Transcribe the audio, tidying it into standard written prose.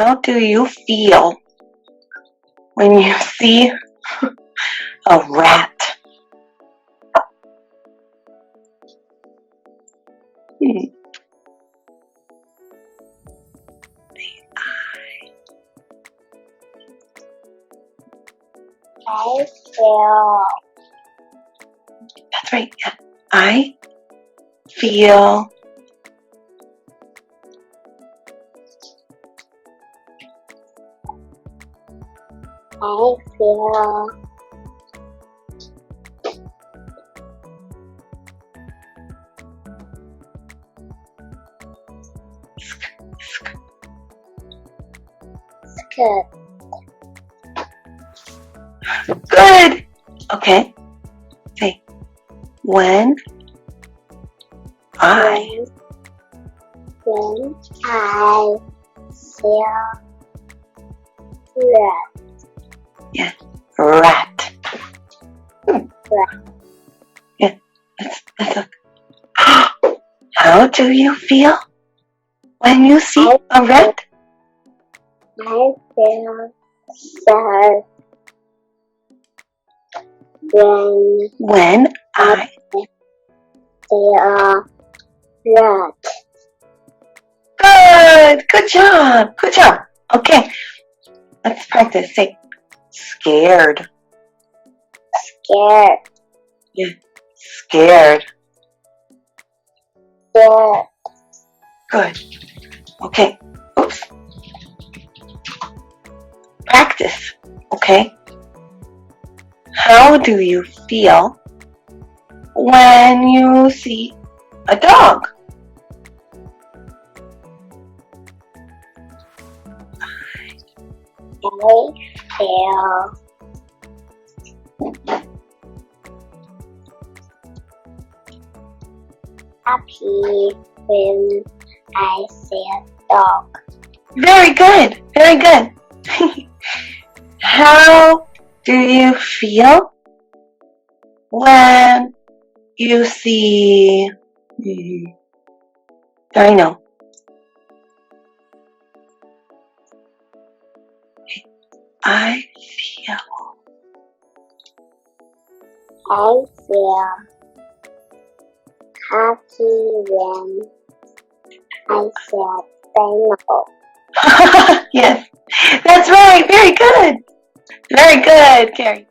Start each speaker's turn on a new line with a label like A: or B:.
A: How do you feel when you see a rat?
B: I feel.
A: That's right. Yeah. I feel.
B: I feel. Scared.
A: Good. Okay. Say, when I
B: When I feel red.
A: yeah, rat.
B: Rat.
A: Yeah, let's look. How do you feel when you see a rat?
B: I feel sad
A: When I
B: feel red.
A: Good job, good job. Okay, let's practice. Say, scared.
B: Scared.
A: Yeah, scared.
B: Scared.
A: Good. Okay. Oops. Practice. Okay. How do you feel when you see a dog?
B: I feel happy when I see a dog.
A: Very good. Very good. How do you feel when you see I know. I feel
B: happy when I see a dino.
A: yes, that's right. Very good. Very good, Carrie.